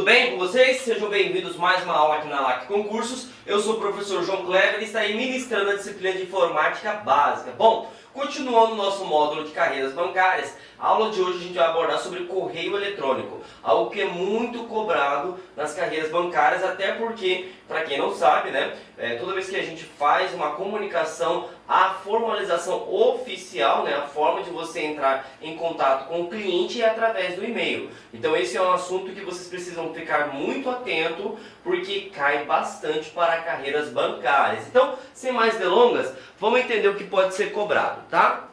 bem com vocês? Sejam bem-vindos a mais uma aula aqui na LAC Concursos. Eu sou o professor João Kleber e estarei ministrando a disciplina de Informática Básica. Bom, continuando o nosso módulo de carreiras bancárias, a aula de hoje a gente vai abordar sobre correio eletrônico, algo que é muito cobrado nas carreiras bancárias, até porque, para quem não sabe, né, toda vez que a gente faz uma comunicação, a formalização oficial, né, a forma de você entrar em contato com o cliente é através do e-mail. Então esse é um assunto que vocês precisam ficar muito atento, porque cai bastante para carreiras bancárias. Então, sem mais delongas, vamos entender o que pode ser cobrado, tá?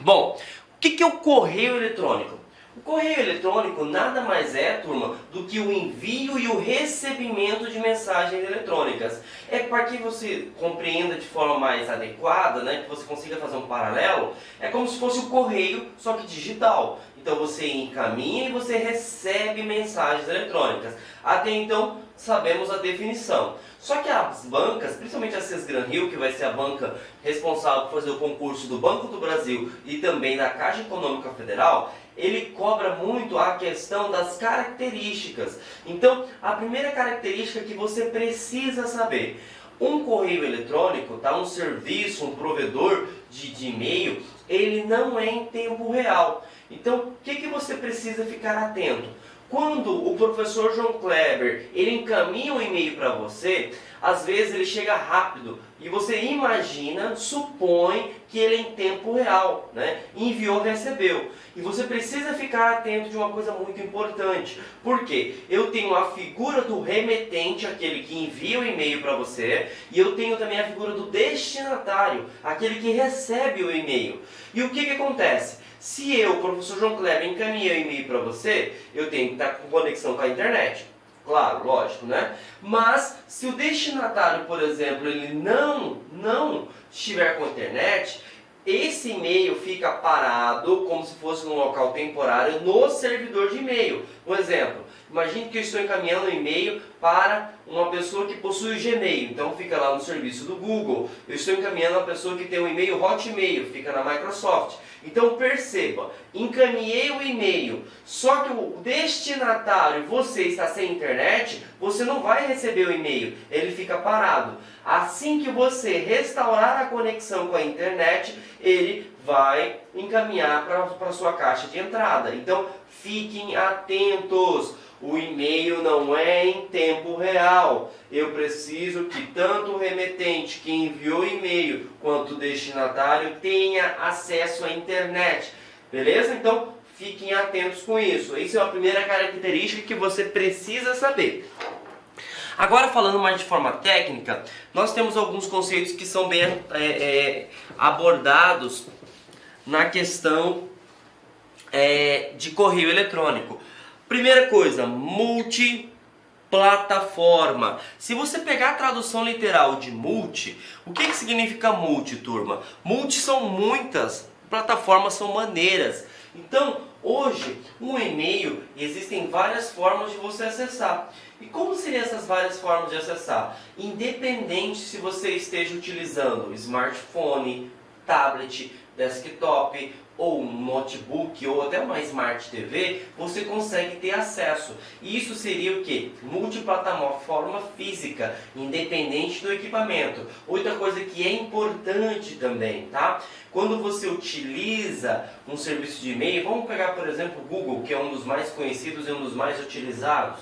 Bom, o que é o correio eletrônico? O correio eletrônico nada mais é, turma, do que o envio e o recebimento de mensagens eletrônicas. É para que você compreenda de forma mais adequada, né, que você consiga fazer um paralelo, é como se fosse o correio, só que digital. Então você encaminha e você recebe mensagens eletrônicas. Até então sabemos a definição. Só que as bancas, principalmente a Sesgran Rio, que vai ser a banca responsável por fazer o concurso do Banco do Brasil e também da Caixa Econômica Federal, ele cobra muito a questão das características. Então, a primeira característica que você precisa saber: um correio eletrônico, tá? Um serviço, um provedor de e-mail, ele não é em tempo real. Então, o que você precisa ficar atento? Quando o professor João Kleber ele encaminha um e-mail para você, às vezes ele chega rápido e você imagina, supõe que ele é em tempo real, né? Enviou, recebeu. E você precisa ficar atento de uma coisa muito importante. Por quê? Eu tenho a figura do remetente, aquele que envia o e-mail para você, e eu tenho também a figura do destinatário, aquele que recebe o e-mail. E o que acontece? Se eu, professor João Kleber, encaminhei o e-mail para você, eu tenho que estar com conexão com a internet. Claro, lógico, né? Mas se o destinatário, por exemplo, ele não estiver com a internet, esse e-mail fica parado como se fosse num local temporário no servidor de e-mail. Um exemplo, imagine que eu estou encaminhando um e-mail para uma pessoa que possui o Gmail, então fica lá no serviço do Google. Eu estou encaminhando uma pessoa que tem um e-mail Hotmail, fica na Microsoft. Então perceba, encaminhei o e-mail, só que o destinatário, você está sem internet, você não vai receber o e-mail, ele fica parado. Assim que você restaurar a conexão com a internet, ele vai encaminhar para a sua caixa de entrada. Então fiquem atentos. O e-mail não é em tempo real. Eu preciso que tanto o remetente que enviou o e-mail quanto o destinatário tenha acesso à internet. Beleza? Então fiquem atentos com isso. Essa é a primeira característica que você precisa saber. Agora, falando mais de forma técnica, nós temos alguns conceitos que são bem abordados na questão de correio eletrônico. Primeira coisa, multiplataforma. Se você pegar a tradução literal de multi, o que significa multi, turma? Multi são muitas, plataformas são maneiras. Então, hoje, um e-mail, existem várias formas de você acessar. E como seriam essas várias formas de acessar? Independente se você esteja utilizando smartphone, tablet, desktop, ou um notebook, ou até uma Smart TV, você consegue ter acesso. E isso seria o que? Multiplataforma física, independente do equipamento. Outra coisa que é importante também, tá? Quando você utiliza um serviço de e-mail, vamos pegar, por exemplo, o Google, que é um dos mais conhecidos e um dos mais utilizados.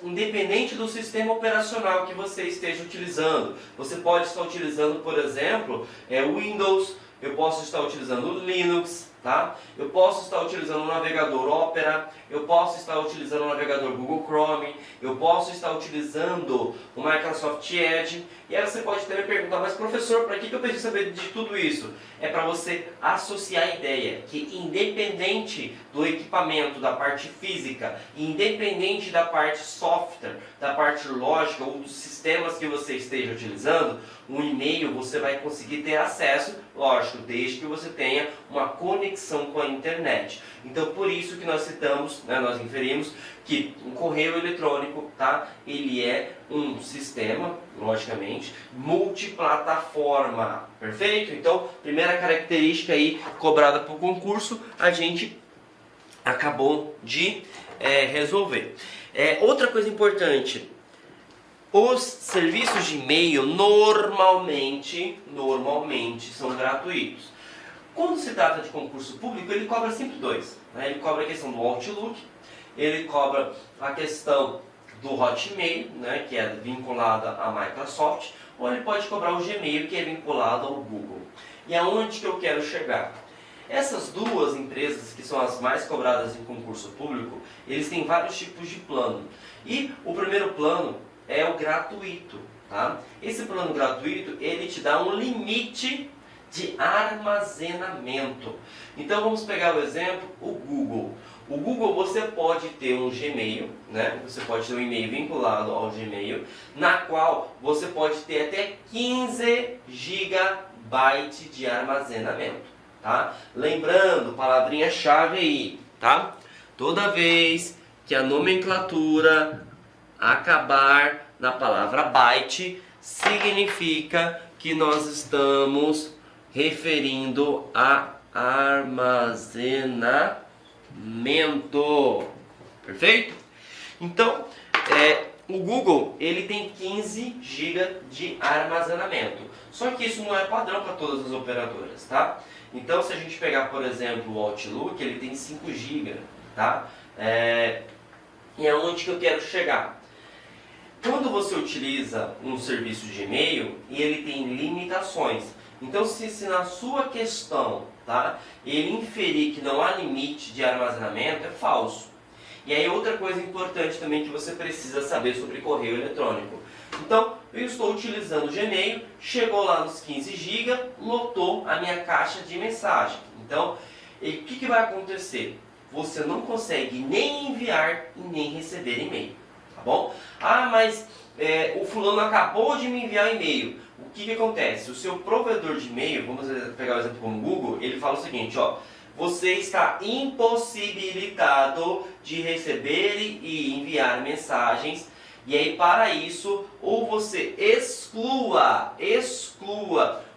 Independente do sistema operacional que você esteja utilizando, você pode estar utilizando, por exemplo, o Windows. Eu posso estar utilizando o Linux, tá? Eu posso estar utilizando o navegador Opera, eu posso estar utilizando o navegador Google Chrome, eu posso estar utilizando o Microsoft Edge. E aí você pode até me perguntar, mas professor, para que eu preciso saber de tudo isso? É para você associar a ideia que, independente do equipamento, da parte física, independente da parte software, da parte lógica ou dos sistemas que você esteja utilizando, um e-mail você vai conseguir ter acesso, lógico, desde que você tenha uma conexão com a internet. Então, por isso que nós citamos, né, nós inferimos que um correio eletrônico, tá, ele é um sistema, logicamente, multiplataforma, perfeito? Então, primeira característica aí cobrada para o concurso, a gente acabou de resolver. Outra coisa importante, os serviços de e-mail normalmente são gratuitos. Quando se trata de concurso público, ele cobra sempre dois, né? Ele cobra a questão do Outlook, ele cobra a questão do Hotmail, né, que é vinculada à Microsoft, ou ele pode cobrar o Gmail, que é vinculado ao Google. E aonde que eu quero chegar? Essas duas empresas, que são as mais cobradas em concurso público, eles têm vários tipos de plano. E o primeiro plano é o gratuito, tá? Esse plano gratuito, ele te dá um limite de armazenamento. Então vamos pegar o exemplo, o Google. O Google, você pode ter um Gmail, né? Você pode ter um e-mail vinculado ao Gmail, na qual você pode ter até 15 GB de armazenamento, tá? Lembrando, palavrinha-chave aí, tá? Toda vez que a nomenclatura acabar na palavra byte, significa que nós estamos referindo a armazenamento. Perfeito? Então, o Google, ele tem 15 GB de armazenamento. Só que isso não é padrão para todas as operadoras, tá? Então, se a gente pegar, por exemplo, o Outlook, ele tem 5 GB, tá? E é onde que eu quero chegar. Quando você utiliza um serviço de e-mail, ele tem limitações. Então, se na sua questão, tá, ele inferir que não há limite de armazenamento, é falso. E aí outra coisa importante também que você precisa saber sobre correio eletrônico. Então, eu estou utilizando o Gmail, chegou lá nos 15 GB, lotou a minha caixa de mensagem. Então, o que vai acontecer? Você não consegue nem enviar e nem receber e-mail, tá bom? Ah, mas o fulano acabou de me enviar e-mail. O que acontece? O seu provedor de e-mail, vamos pegar o exemplo como o Google, ele fala o seguinte, ó, você está impossibilitado de receber e enviar mensagens, e aí para isso, ou você exclua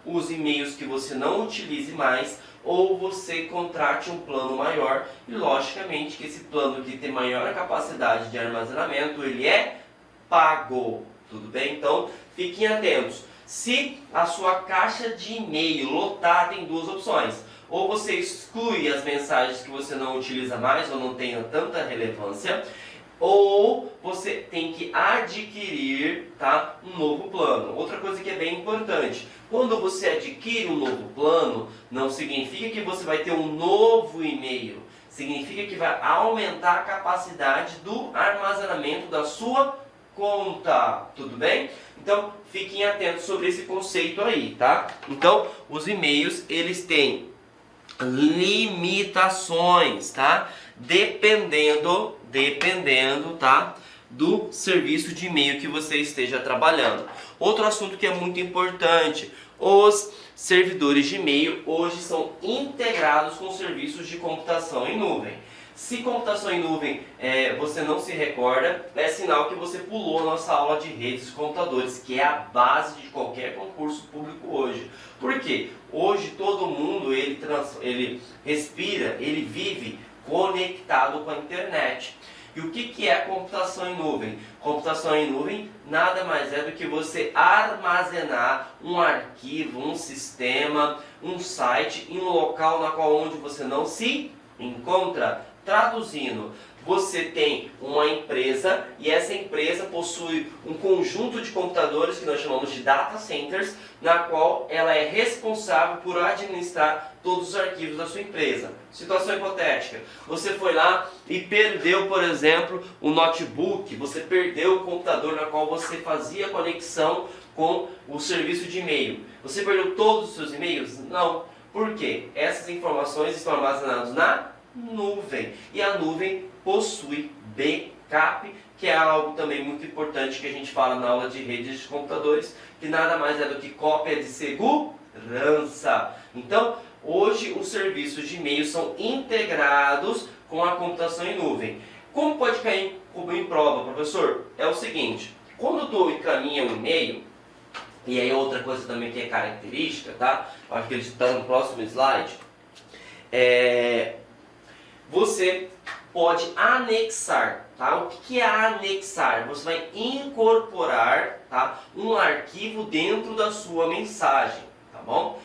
os e-mails que você não utilize mais, ou você contrate um plano maior, e logicamente que esse plano que tem maior capacidade de armazenamento, ele é pago, tudo bem? Então, fiquem atentos. Se a sua caixa de e-mail lotar, tem duas opções. Ou você exclui as mensagens que você não utiliza mais ou não tenha tanta relevância, ou você tem que adquirir, tá, um novo plano. Outra coisa que é bem importante, quando você adquire um novo plano, não significa que você vai ter um novo e-mail. Significa que vai aumentar a capacidade do armazenamento da sua conta, tudo bem? Então, fiquem atentos sobre esse conceito aí, tá? Então, os e-mails, eles têm limitações, tá? Dependendo, tá? Do serviço de e-mail que você esteja trabalhando. Outro assunto que é muito importante, os servidores de e-mail hoje são integrados com serviços de computação em nuvem. Se computação em nuvem você não se recorda, é sinal que você pulou a nossa aula de redes de computadores, que é a base de qualquer concurso público hoje. Por quê? Hoje todo mundo ele respira, ele vive conectado com a internet. E o que é a computação em nuvem? Computação em nuvem nada mais é do que você armazenar um arquivo, um sistema, um site em um local na qual onde você não se encontra. Traduzindo, você tem uma empresa e essa empresa possui um conjunto de computadores que nós chamamos de data centers, na qual ela é responsável por administrar todos os arquivos da sua empresa. Situação hipotética, você foi lá e perdeu, por exemplo, o notebook, você perdeu o computador na qual você fazia conexão com o serviço de e-mail. Você perdeu todos os seus e-mails? Não. Por quê? Essas informações estão armazenadas na nuvem, e a nuvem possui backup, que é algo também muito importante que a gente fala na aula de redes de computadores, que nada mais é do que cópia de segurança. Então, hoje os serviços de e-mail são integrados com a computação em nuvem. Como pode cair em prova, professor? É o seguinte, quando tu encaminha um e-mail, e aí outra coisa também que é característica, tá? Acho que ele está no próximo slide. Você pode anexar, tá? O que é anexar? Você vai incorporar, tá, um arquivo dentro da sua mensagem, tá bom?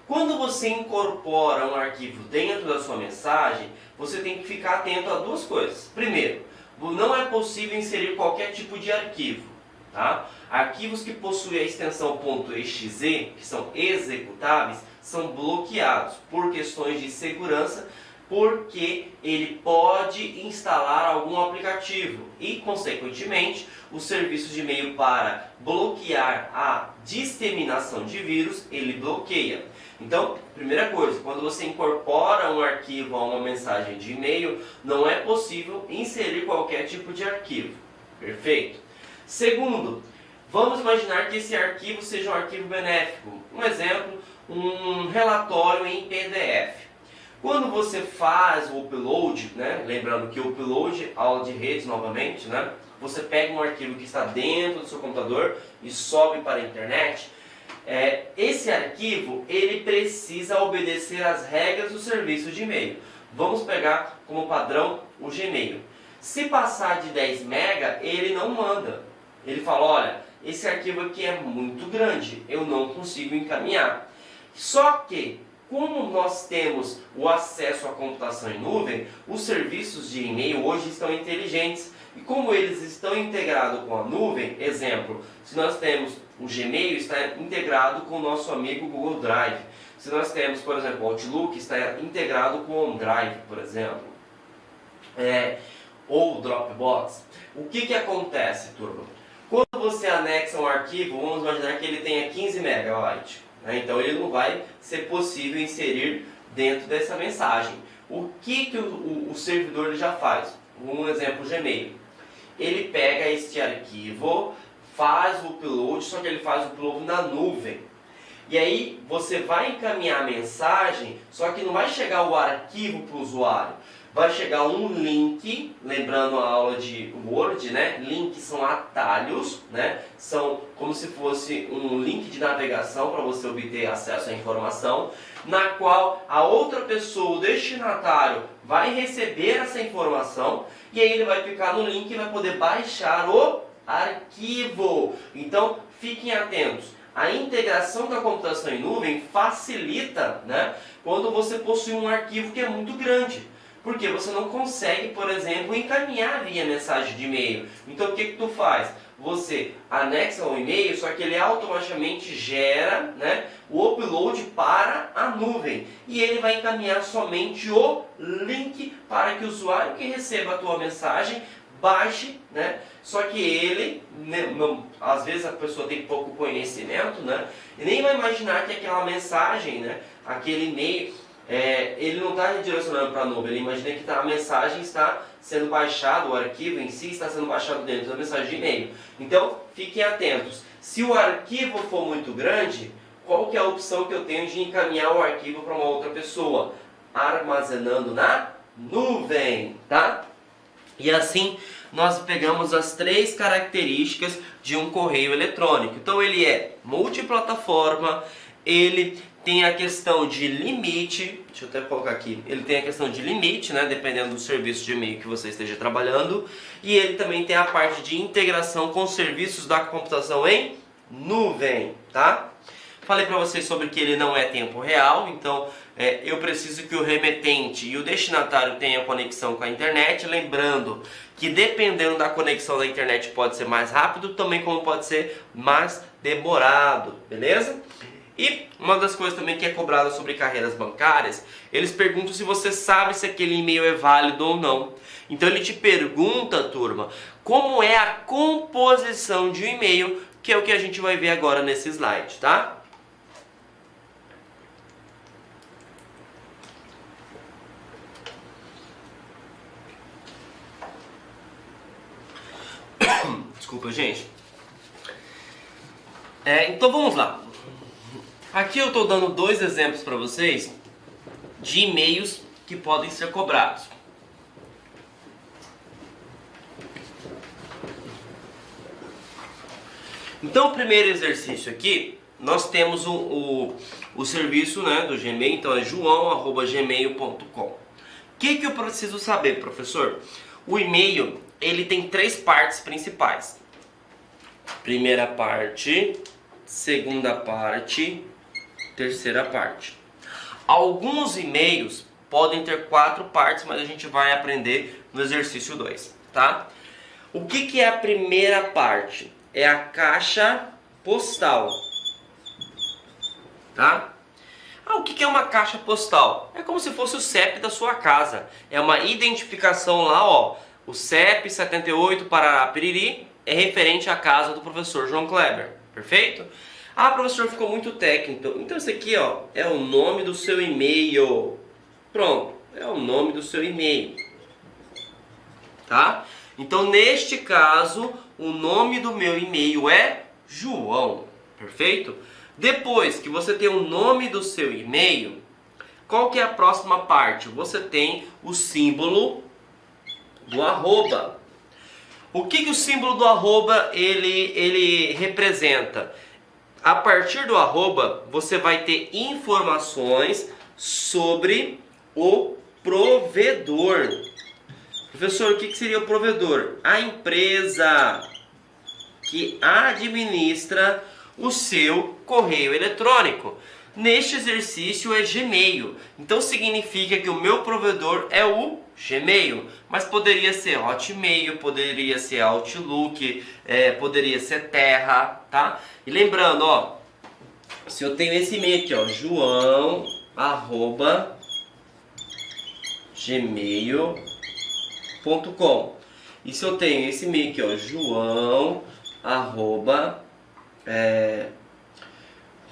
Quando você incorpora um arquivo dentro da sua mensagem, você tem que ficar atento a duas coisas. Primeiro, não é possível inserir qualquer tipo de arquivo, tá? Arquivos que possuem a extensão .exe, que são executáveis, são bloqueados por questões de segurança, porque ele pode instalar algum aplicativo e, consequentemente, os serviços de e-mail para bloquear a disseminação de vírus, ele bloqueia. Então, primeira coisa, quando você incorpora um arquivo a uma mensagem de e-mail, não é possível inserir qualquer tipo de arquivo. Perfeito? Segundo, vamos imaginar que esse arquivo seja um arquivo benéfico. Um exemplo, um relatório em PDF. Quando você faz o upload, né, lembrando que o upload, aula de redes novamente, né, você pega um arquivo que está dentro do seu computador e sobe para a internet, esse arquivo ele precisa obedecer às regras do serviço de e-mail. Vamos pegar como padrão o Gmail. Se passar de 10 MB, ele não manda. Ele fala, olha, esse arquivo aqui é muito grande, eu não consigo encaminhar. Só que, como nós temos o acesso à computação em nuvem, os serviços de e-mail hoje estão inteligentes. E como eles estão integrados com a nuvem, exemplo, se nós temos o Gmail está integrado com o nosso amigo Google Drive. Se nós temos, por exemplo, o Outlook está integrado com o OneDrive, por exemplo. Ou o Dropbox. O que acontece, turma? Quando você anexa um arquivo, vamos imaginar que ele tenha 15 MB. Então ele não vai ser possível inserir dentro dessa mensagem. O que o servidor ele já faz? Um exemplo, o Gmail. Ele pega este arquivo, faz o upload, só que ele faz o upload na nuvem. E aí você vai encaminhar a mensagem, só que não vai chegar o arquivo para o usuário. Vai chegar um link, lembrando a aula de Word, né? Links são atalhos, né? São como se fosse um link de navegação para você obter acesso à informação, na qual a outra pessoa, o destinatário, vai receber essa informação e aí ele vai clicar no link e vai poder baixar o arquivo. Então, fiquem atentos. A integração da computação em nuvem facilita, né, quando você possui um arquivo que é muito grande. Porque você não consegue, por exemplo, encaminhar via mensagem de e-mail. Então o que tu faz? Você anexa o e-mail, só que ele automaticamente gera, né, o upload para a nuvem. E ele vai encaminhar somente o link para que o usuário que receba a tua mensagem baixe, né? Só que ele, né, às vezes a pessoa tem pouco conhecimento, né, e nem vai imaginar que aquela mensagem, né, aquele e-mail, ele não está redirecionando para a nuvem, ele imagina que a mensagem está sendo baixada, o arquivo em si está sendo baixado dentro da mensagem de e-mail. Então, fiquem atentos. Se o arquivo for muito grande, qual que é a opção que eu tenho de encaminhar o arquivo para uma outra pessoa? Armazenando na nuvem, tá? E assim, nós pegamos as 3 características de um correio eletrônico. Então, ele é multiplataforma, ele tem a questão de limite, deixa eu até colocar aqui, ele tem a questão de limite, né, dependendo do serviço de e-mail que você esteja trabalhando, e ele também tem a parte de integração com serviços da computação em nuvem, tá? Falei para vocês sobre que ele não é tempo real, então eu preciso que o remetente e o destinatário tenham conexão com a internet, lembrando que dependendo da conexão da internet pode ser mais rápido, também como pode ser mais demorado, beleza? E uma das coisas também que é cobrada sobre carreiras bancárias, eles perguntam se você sabe se aquele e-mail é válido ou não. Então ele te pergunta, turma, como é a composição de um e-mail, que é o que a gente vai ver agora nesse slide, tá? Desculpa, gente. Então vamos lá. Aqui eu estou dando 2 exemplos para vocês de e-mails que podem ser cobrados. Então o primeiro exercício aqui, nós temos o serviço, né, do Gmail, então é joão@gmail.com. que eu preciso saber, professor? O e-mail, ele tem 3 partes principais. Primeira parte, segunda parte, terceira parte. Alguns e-mails podem ter 4 partes, mas a gente vai aprender no exercício 2, tá? O que é a primeira parte? É a caixa postal, tá? O que é uma caixa postal? É como se fosse o CEP da sua casa. É uma identificação lá, ó. O CEP 78 Parará Piriri é referente à casa do professor João Kleber. Perfeito? Professor, ficou muito técnico. Então esse aqui, ó, é o nome do seu e-mail. Pronto, é o nome do seu e-mail. Tá? Então neste caso, o nome do meu e-mail é João. Perfeito? Depois que você tem o nome do seu e-mail, qual que é a próxima parte? Você tem o símbolo do arroba. O que o símbolo do arroba ele representa? A partir do arroba, você vai ter informações sobre o provedor. Professor, o que seria o provedor? A empresa que administra o seu correio eletrônico. Neste exercício é Gmail. Então significa que o meu provedor é o Gmail. Mas poderia ser Hotmail, poderia ser Outlook, poderia ser Terra, tá? E lembrando, ó, se eu tenho esse e-mail aqui, ó, joão@gmail.com. E se eu tenho esse e-mail aqui, ó,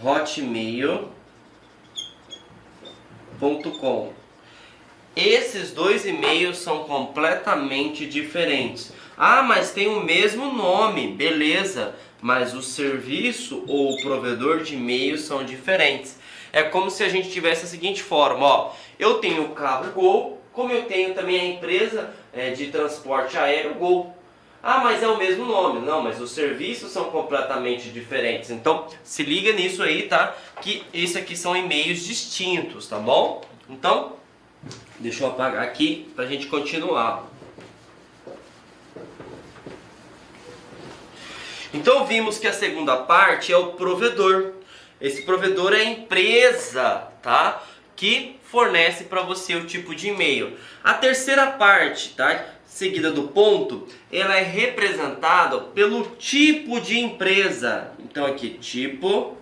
hotmail.com. Esses dois e-mails são completamente diferentes. Mas tem o mesmo nome, beleza, mas o serviço ou o provedor de e-mails são diferentes. É como se a gente tivesse a seguinte forma, ó, eu tenho o carro Gol, como eu tenho também a empresa de transporte aéreo Gol. Mas é o mesmo nome. Não, mas os serviços são completamente diferentes. Então, se liga nisso aí, tá? Que esse aqui são e-mails distintos, tá bom? Então, deixa eu apagar aqui pra gente continuar. Então, vimos que a segunda parte é o provedor. Esse provedor é a empresa, tá? Que fornece para você o tipo de e-mail. A terceira parte, tá? Seguida do ponto, ela é representada pelo tipo de empresa. Então aqui, tipo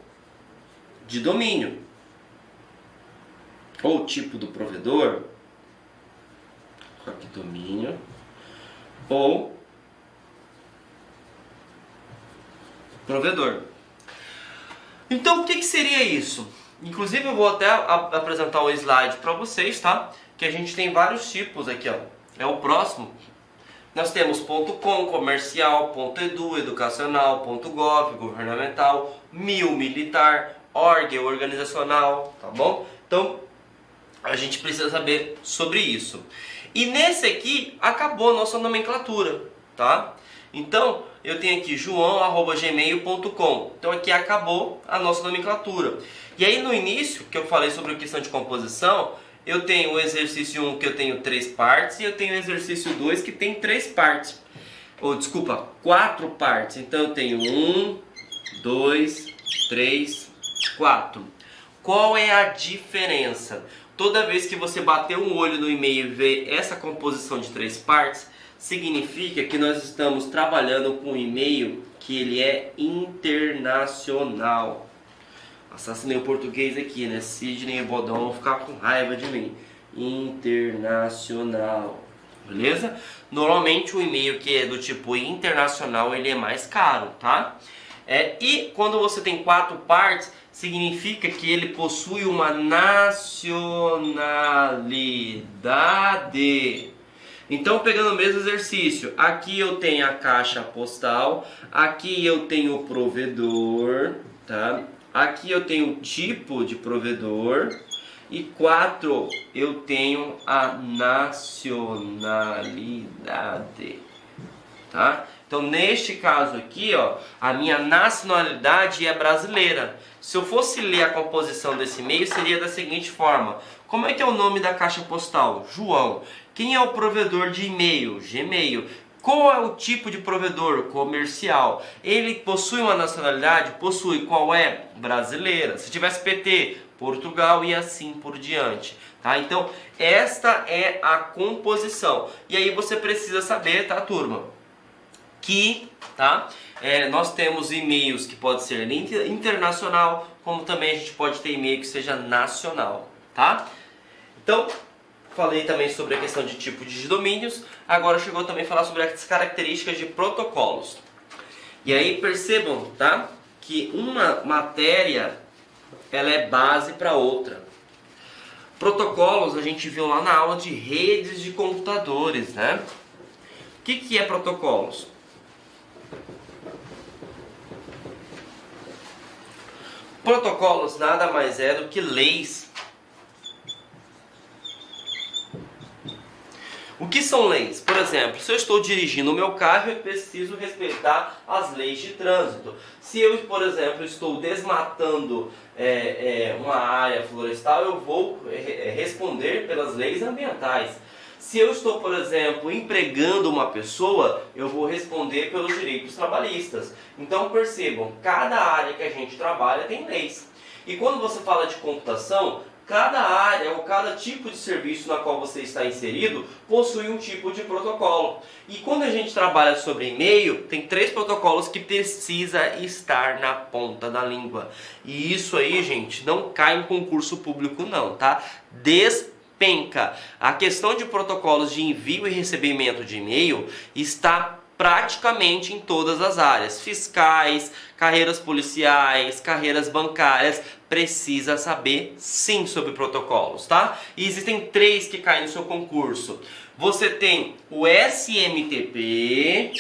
de domínio. Ou tipo do provedor. Aqui, domínio. Ou provedor. Então o que seria isso? Inclusive eu vou até apresentar o slide para vocês, tá? Que a gente tem vários tipos aqui, ó. É o próximo. Nós temos .com, comercial, .edu, educacional, .gov, governamental, militar, org, organizacional, tá bom? Então, a gente precisa saber sobre isso. E nesse aqui, acabou a nossa nomenclatura, tá? Então, eu tenho aqui joão@gmail.com. Então aqui acabou a nossa nomenclatura. E aí no início, que eu falei sobre a questão de composição, eu tenho o exercício 1 que eu tenho 3 partes e eu tenho o exercício 2 que tem 3 partes. Ou desculpa, 4 partes. Então eu tenho 1, 2, 3, 4. Qual é a diferença? Toda vez que você bater um olho no e-mail e ver essa composição de 3 partes, significa que nós estamos trabalhando com um e-mail que ele é internacional. Assassinei o português aqui, né? Sidney e Bodão vão ficar com raiva de mim. Internacional. Beleza? Normalmente o e-mail que é do tipo internacional, ele é mais caro, tá? E quando você tem 4 partes, significa que ele possui uma nacionalidade. Então, pegando o mesmo exercício, aqui eu tenho a caixa postal, aqui eu tenho o provedor, tá? Aqui eu tenho o tipo de provedor e 4 eu tenho a nacionalidade, tá? Então, neste caso aqui, ó, a minha nacionalidade é brasileira. Se eu fosse ler a composição desse e-mail, seria da seguinte forma. Como é que é o nome da caixa postal? João. Quem é o provedor de e-mail? Gmail. Qual é o tipo de provedor? Comercial. Ele possui uma nacionalidade? Possui. Qual é? Brasileira. Se tivesse PT, Portugal e assim por diante. Tá? Então, esta é a composição. E aí você precisa saber, tá, turma? Que, tá? Nós temos e-mails que pode ser internacional, como também a gente pode ter e-mail que seja nacional, tá? Então, falei também sobre a questão de tipo de domínios, agora chegou também a falar sobre as características de protocolos. E aí percebam, tá? Que uma matéria, ela é base para outra. Protocolos a gente viu lá na aula de redes de computadores, né? O que é protocolos? Protocolos nada mais é do que leis. O que são leis? Por exemplo, se eu estou dirigindo o meu carro, eu preciso respeitar as leis de trânsito. Se eu, por exemplo, estou desmatando uma área florestal, eu vou responder pelas leis ambientais. Se eu estou, por exemplo, empregando uma pessoa, eu vou responder pelos direitos trabalhistas. Então percebam, cada área que a gente trabalha tem leis. E quando você fala de computação, cada área ou cada tipo de serviço na qual você está inserido possui um tipo de protocolo. E quando a gente trabalha sobre e-mail, tem 3 protocolos que precisa estar na ponta da língua. E isso aí, gente, não cai em concurso público não, tá? Despenca. A questão de protocolos de envio e recebimento de e-mail está praticamente em todas as áreas. Fiscais, carreiras policiais, carreiras bancárias, precisa saber sim sobre protocolos, tá? E existem 3 que caem no seu concurso. Você tem o SMTP,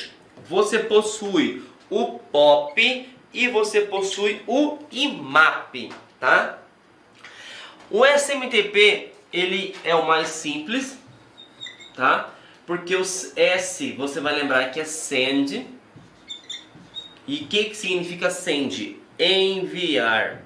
você possui o POP e você possui o IMAP, tá? O SMTP, ele é o mais simples, tá? Porque o S, você vai lembrar que é send. E o que significa send? Enviar.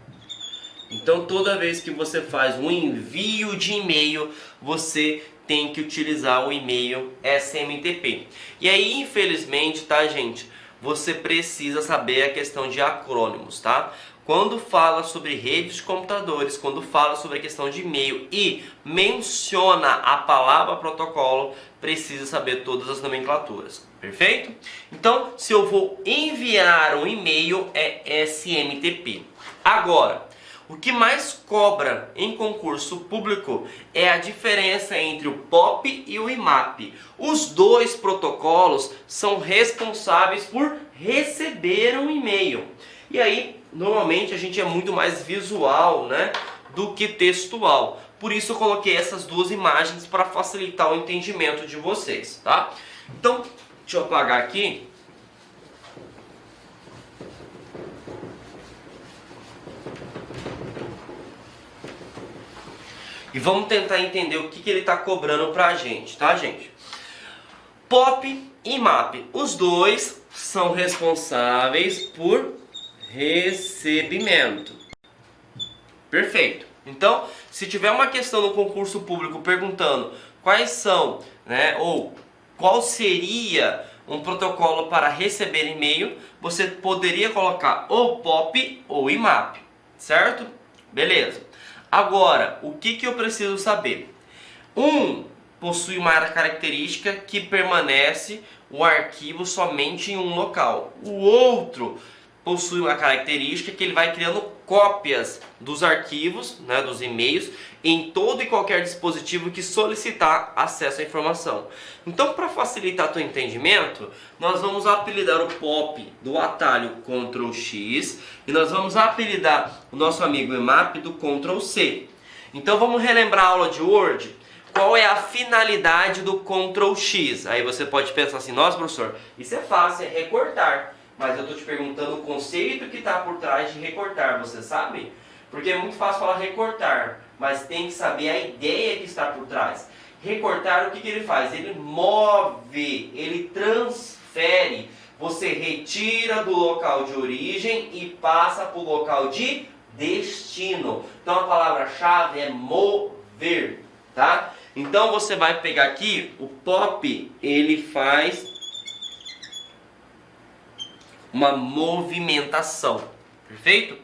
Então, toda vez que você faz um envio de e-mail, você tem que utilizar o e-mail SMTP. E aí, infelizmente, tá, gente? Você precisa saber a questão de acrônimos, tá? Quando fala sobre redes de computadores, quando fala sobre a questão de e-mail e menciona a palavra protocolo, precisa saber todas as nomenclaturas, perfeito? Então, se eu vou enviar um e-mail, é SMTP. Agora, o que mais cobra em concurso público é a diferença entre o POP e o IMAP. Os 2 protocolos são responsáveis por receber um e-mail. E aí, normalmente a gente é muito mais visual, né, do que textual. Por isso eu coloquei essas 2 imagens para facilitar o entendimento de vocês, tá? Então, deixa eu apagar aqui. E vamos tentar entender o que ele está cobrando pra gente, tá, gente? POP e IMAP, os 2 são responsáveis por recebimento. Perfeito. Então, se tiver uma questão no concurso público perguntando quais são, né, ou qual seria um protocolo para receber e-mail, você poderia colocar ou POP ou IMAP, certo? Beleza. Agora, o que eu preciso saber? Um possui uma característica que permanece o arquivo somente em um local. O outro possui uma característica que ele vai criando cópias dos arquivos, né, dos e-mails, em todo e qualquer dispositivo que solicitar acesso à informação. Então, para facilitar teu entendimento, nós vamos apelidar o POP do atalho Ctrl X e nós vamos apelidar o nosso amigo IMAP do Ctrl C. Então, vamos relembrar a aula de Word. Qual é a finalidade do Ctrl X? Aí você pode pensar assim, nossa professor, isso é fácil, é recortar. Mas eu estou te perguntando o conceito que está por trás de recortar, você sabe? Porque é muito fácil falar recortar, mas tem que saber a ideia que está por trás. Recortar, o que ele faz? Ele move, ele transfere você retira do local de origem e passa para o local de destino. Então a palavra-chave é mover, tá? Então você vai pegar aqui, o POP, ele faz uma movimentação, perfeito?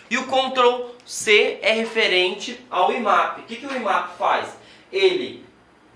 E o Ctrl C é referente ao IMAP. O que o IMAP faz? E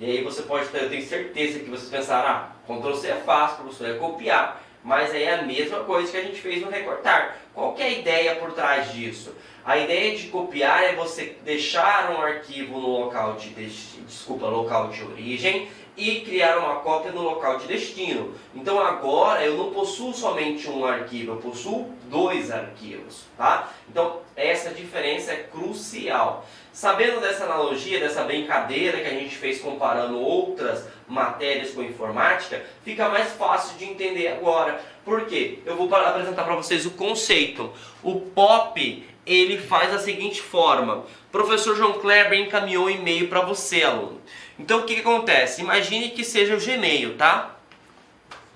aí você pode ter, eu tenho certeza que vocês pensaram, Ctrl C é fácil, professor, é copiar. Mas aí é a mesma coisa que a gente fez no recortar. Qual que é a ideia por trás disso? A ideia de copiar é você deixar um arquivo no local de origem e criar uma cópia no local de destino. Então agora eu não possuo somente um arquivo, eu possuo 2 arquivos, tá? Então essa diferença é crucial. Sabendo dessa analogia, dessa brincadeira que a gente fez comparando outras matérias com informática, fica mais fácil de entender agora. Por quê? Eu vou apresentar para vocês o conceito. O POP, ele faz da seguinte forma. O professor João Kleber encaminhou um e-mail para você, aluno. Então o que acontece? Imagine que seja o Gmail, tá?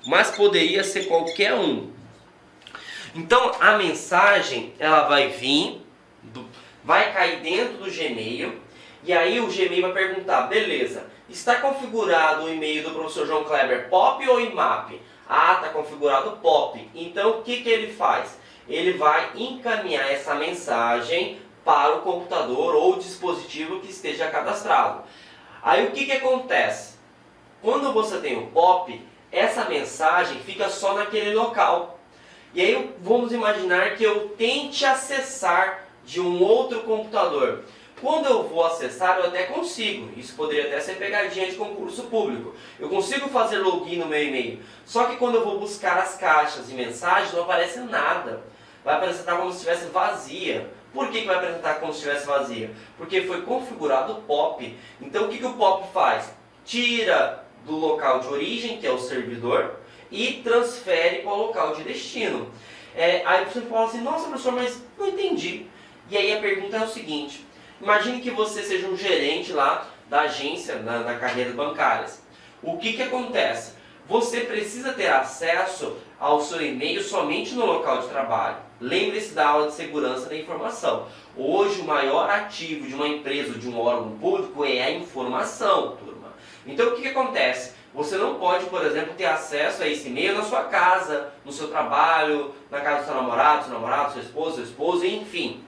Mas poderia ser qualquer um. Então a mensagem, ela vai vir, vai cair dentro do Gmail, e aí o Gmail vai perguntar, beleza, está configurado o e-mail do professor João Kleber POP ou IMAP? Está configurado POP. Então o que ele faz? Ele vai encaminhar essa mensagem para o computador ou dispositivo que esteja cadastrado. Aí o que acontece? Quando você tem o POP, essa mensagem fica só naquele local. E aí vamos imaginar que eu tente acessar de um outro computador. Quando eu vou acessar, eu até consigo. Isso poderia até ser pegadinha de concurso público. Eu consigo fazer login no meu e-mail. Só que quando eu vou buscar as caixas de mensagens, não aparece nada. Vai apresentar como se estivesse vazia. Por que vai apresentar como se estivesse vazia? Porque foi configurado o POP. Então o que o POP faz? Tira do local de origem, que é o servidor, e transfere para o local de destino. Aí você fala assim, nossa professor, mas não entendi. E aí a pergunta é o seguinte, imagine que você seja um gerente lá da agência, na carreiras bancárias. O que acontece? Você precisa ter acesso ao seu e-mail somente no local de trabalho. Lembre-se da aula de segurança da informação. Hoje o maior ativo de uma empresa ou de um órgão público é a informação, turma. Então o que acontece? Você não pode, por exemplo, ter acesso a esse e-mail na sua casa, no seu trabalho, na casa do seu namorado, sua esposa, enfim.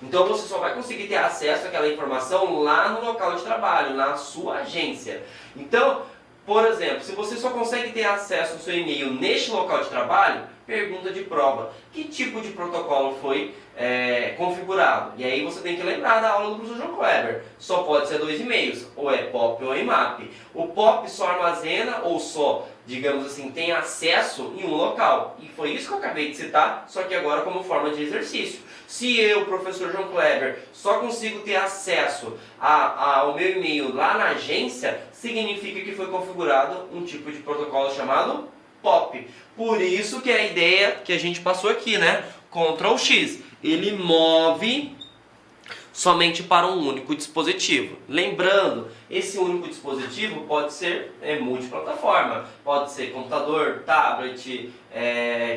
Então você só vai conseguir ter acesso àquela informação lá no local de trabalho, na sua agência. Então, por exemplo, se você só consegue ter acesso ao seu e-mail neste local de trabalho, pergunta de prova. Que tipo de protocolo foi configurado? E aí você tem que lembrar da aula do professor João Kleber. Só pode ser 2 e-mails, ou é POP ou IMAP. O POP só armazena ou só, digamos assim, tem acesso em um local. E foi isso que eu acabei de citar, só que agora como forma de exercício. Se eu, professor João Kleber, só consigo ter acesso ao meu e-mail lá na agência, significa que foi configurado um tipo de protocolo chamado POP. Por isso que é a ideia que a gente passou aqui, né? Ctrl X. Ele move somente para um único dispositivo. Lembrando, esse único dispositivo pode ser multiplataforma. Pode ser computador, tablet,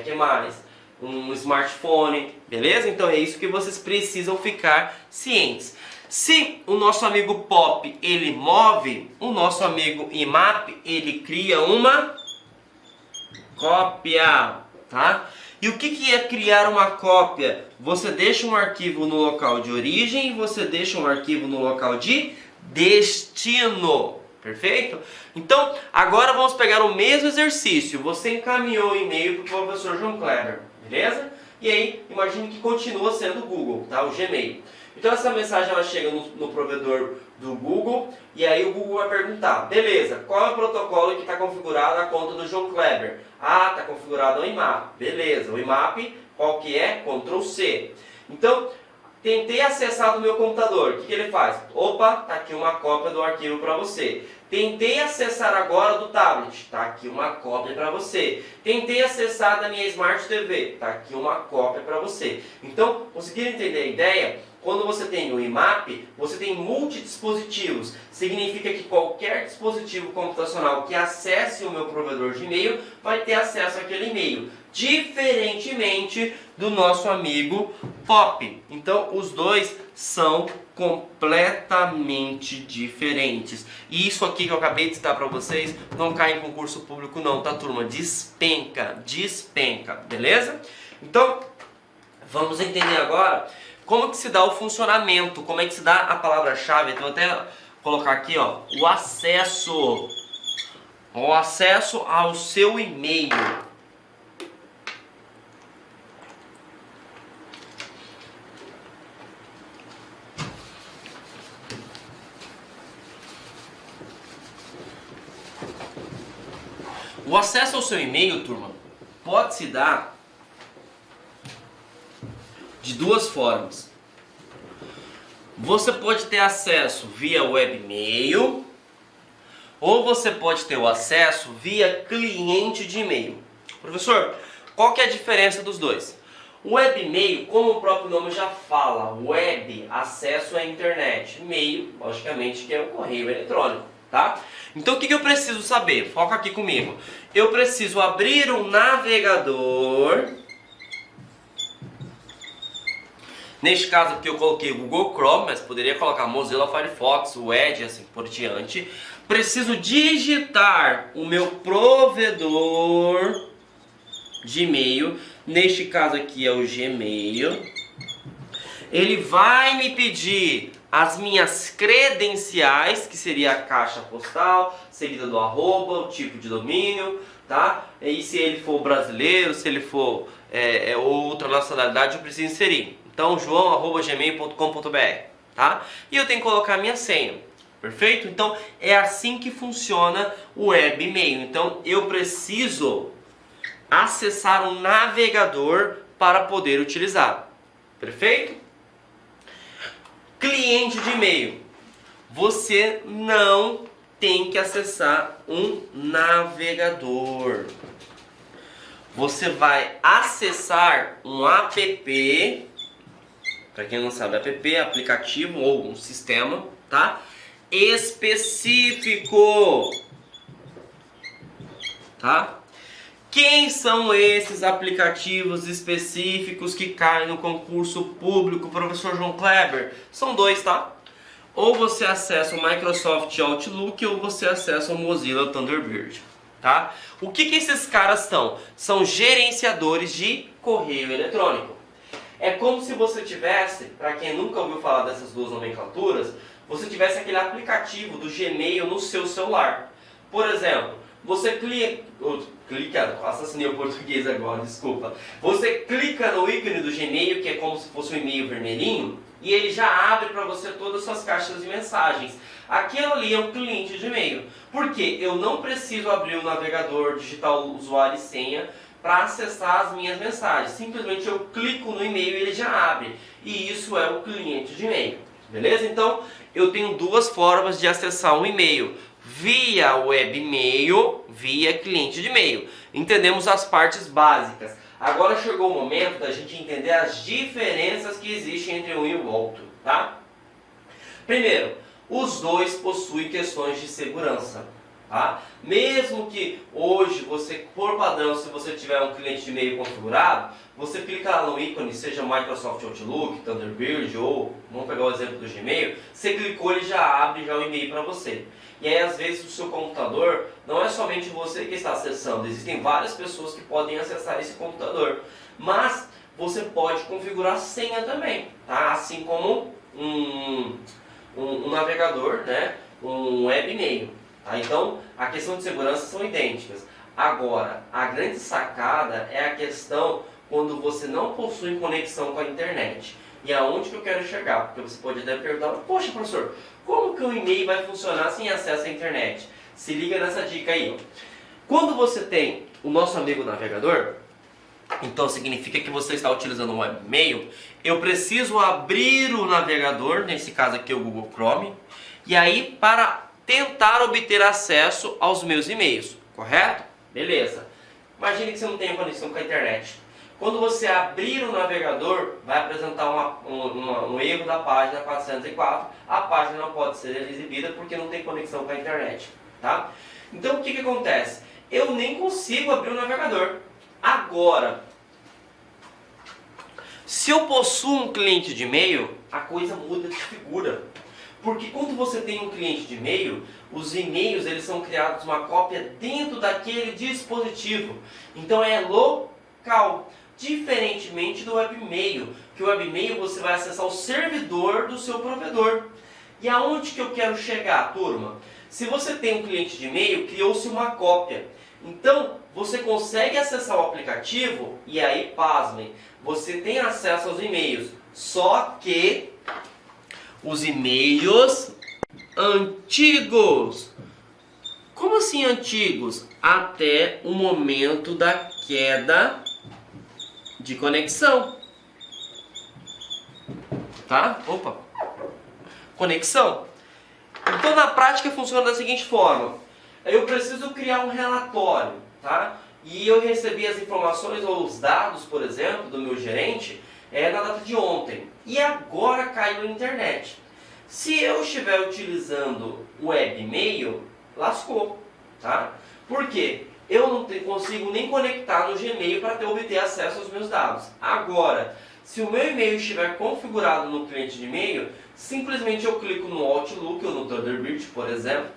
que mais? Um smartphone, beleza? Então é isso que vocês precisam ficar cientes. Se o nosso amigo POP ele move, o nosso amigo IMAP ele cria uma cópia, tá? E o que é criar uma cópia? Você deixa um arquivo no local de origem e você deixa um arquivo no local de destino. Perfeito? Então, agora vamos pegar o mesmo exercício. Você encaminhou o e-mail para o professor João Kleber, beleza? E aí, imagine que continua sendo o Google, tá? O Gmail. Então essa mensagem ela chega no provedor do Google e aí o Google vai perguntar, beleza, qual é o protocolo que está configurado a conta do João Kleber? Está configurado o IMAP. Beleza, o IMAP qual que é? Ctrl C. Então, tentei acessar do meu computador, o que ele faz? Opa, está aqui uma cópia do arquivo para você. Tentei acessar agora do tablet, está aqui uma cópia para você. Tentei acessar da minha Smart TV, está aqui uma cópia para você. Então, conseguiram entender a ideia? Quando você tem o IMAP, você tem multidispositivos. Significa que qualquer dispositivo computacional que acesse o meu provedor de e-mail vai ter acesso àquele e-mail. Diferentemente do nosso amigo POP. Então, os dois são completamente diferentes. E isso aqui que eu acabei de citar para vocês não cai em concurso público não, tá, turma? Despenca, despenca, beleza? Então, vamos entender agora como que se dá o funcionamento, como é que se dá a palavra-chave. Então, vou até colocar aqui, ó, o acesso ao seu e-mail. O acesso ao seu e-mail, turma, pode se dar de duas formas. Você pode ter acesso via webmail, ou você pode ter o acesso via cliente de e-mail. Professor, qual que é a diferença dos dois? O webmail, como o próprio nome já fala, web, acesso à internet, e-mail, logicamente, que é o correio eletrônico, tá? Então o que eu preciso saber? Foca aqui comigo. Eu preciso abrir um navegador. Neste caso aqui eu coloquei o Google Chrome, mas poderia colocar Mozilla Firefox, o Edge, assim por diante. Preciso digitar o meu provedor de e-mail. Neste caso aqui é o Gmail. Ele vai me pedir as minhas credenciais, que seria a caixa postal, seguida do arroba, o tipo de domínio, tá? E se ele for brasileiro, se ele for outra nacionalidade, eu preciso inserir. Então, joão@gmail.com.br, tá? E eu tenho que colocar a minha senha, perfeito? Então, é assim que funciona o webmail. Então, eu preciso acessar um navegador para poder utilizar, perfeito? Cliente de e-mail. Você não tem que acessar um navegador. Você vai acessar um app, para quem não sabe, app é aplicativo ou um sistema, tá? Específico, tá? Quem são esses aplicativos específicos que caem no concurso público, professor João Kleber? São dois, tá? Ou você acessa o Microsoft Outlook ou você acessa o Mozilla Thunderbird, tá? O que esses caras são? São gerenciadores de correio eletrônico. É como se você tivesse, para quem nunca ouviu falar dessas duas nomenclaturas, você tivesse aquele aplicativo do Gmail no seu celular. Por exemplo, você assassinei o português agora, desculpa. Você clica no ícone do Gmail, que é como se fosse um e-mail vermelhinho, e ele já abre para você todas as suas caixas de mensagens. Aquilo ali é um cliente de e-mail. Por quê? Eu não preciso abrir o navegador, digitar o usuário e senha para acessar as minhas mensagens. Simplesmente eu clico no e-mail e ele já abre. E isso é o cliente de e-mail. Beleza? Então, eu tenho duas formas de acessar um e-mail. Via webmail, via cliente de e-mail. Entendemos as partes básicas. Agora chegou o momento da gente entender as diferenças que existem entre um e o outro, tá? Primeiro, os dois possuem questões de segurança, tá? Mesmo que hoje você, por padrão, se você tiver um cliente de e-mail configurado, você clica lá no ícone, seja Microsoft Outlook, Thunderbird ou, vamos pegar o exemplo do Gmail, você clicou, ele já abre já o e-mail para você. E aí, às vezes, o seu computador, não é somente você que está acessando, existem várias pessoas que podem acessar esse computador. Mas você pode configurar senha também, tá? Assim como um navegador, né? Um webmail. Tá? Então, a questão de segurança são idênticas. Agora, a grande sacada é a questão quando você não possui conexão com a internet. E aonde que eu quero chegar? Porque você pode até perguntar, poxa, professor, como que o e-mail vai funcionar sem acesso à internet? Se liga nessa dica aí. Ó. Quando você tem o nosso amigo navegador, então significa que você está utilizando um webmail, eu preciso abrir o navegador, nesse caso aqui é o Google Chrome, e aí para tentar obter acesso aos meus e-mails, correto? Beleza. Imagine que você não tem conexão com a internet. Quando você abrir o navegador, vai apresentar um erro da página 404. A página não pode ser exibida porque não tem conexão com a internet. Tá? Então o que acontece? Eu nem consigo abrir o navegador. Agora, se eu possuo um cliente de e-mail, a coisa muda de figura. Porque quando você tem um cliente de e-mail, os e-mails eles são criados uma cópia dentro daquele dispositivo. Então é local. Diferentemente do webmail, que o webmail você vai acessar o servidor do seu provedor. E aonde que eu quero chegar, turma? Se você tem um cliente de e-mail, criou-se uma cópia. Então, você consegue acessar o aplicativo e aí, pasmem, você tem acesso aos e-mails. Só que os e-mails antigos. Como assim antigos? Até o momento da queda de conexão. Tá? Opa. Conexão. Então na prática funciona da seguinte forma. Eu preciso criar um relatório, tá? E eu recebi as informações ou os dados, por exemplo, do meu gerente na data de ontem. E agora caiu na internet. Se eu estiver utilizando o webmail, lascou, tá? Por quê? Eu não consigo nem conectar no Gmail para obter acesso aos meus dados. Agora, se o meu e-mail estiver configurado no cliente de e-mail, simplesmente eu clico no Outlook ou no Thunderbird, por exemplo,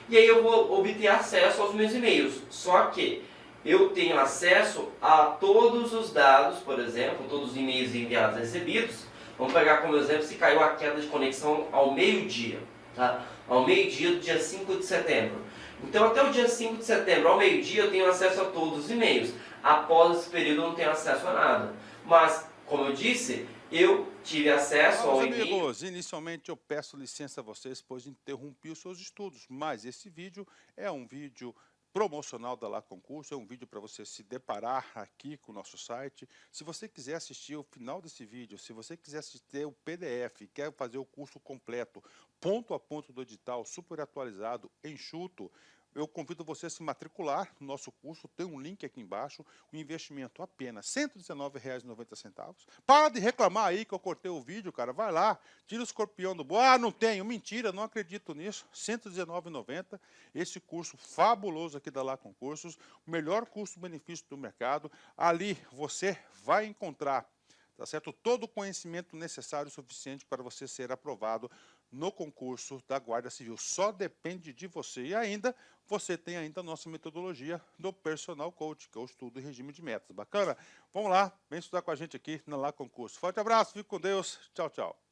e aí eu vou obter acesso aos meus e-mails. Só que eu tenho acesso a todos os dados, por exemplo, todos os e-mails enviados e recebidos. Vamos pegar como exemplo se caiu a queda de conexão ao meio-dia, tá? Ao meio-dia do dia 5 de setembro. Então até o dia 5 de setembro, ao meio-dia, eu tenho acesso a todos os e-mails. Após esse período eu não tenho acesso a nada. Mas, como eu disse, eu tive acesso ao e-mail. Amigos, inicialmente eu peço licença a vocês, pois interrompi os seus estudos. Mas esse vídeo é um vídeo promocional da Lá Concurso, é um vídeo para você se deparar aqui com o nosso site. Se você quiser assistir o final desse vídeo, se você quiser assistir o PDF, quer fazer o curso completo, ponto a ponto do edital, super atualizado, enxuto, eu convido você a se matricular no nosso curso, tem um link aqui embaixo, o investimento apenas R$ 119,90. Para de reclamar aí que eu cortei o vídeo, cara, vai lá, tira o escorpião do bolso. Ah, não tenho, mentira, não acredito nisso, R$ 119,90, esse curso fabuloso aqui da Lá Concursos, o melhor custo-benefício do mercado, ali você vai encontrar, tá certo? Todo o conhecimento necessário e suficiente para você ser aprovado no concurso da Guarda Civil. Só depende de você. E ainda, você tem ainda a nossa metodologia do Personal Coach, que é o estudo e regime de metas. Bacana? Vamos lá, vem estudar com a gente aqui na Lá Concurso. Forte abraço, fique com Deus. Tchau, tchau.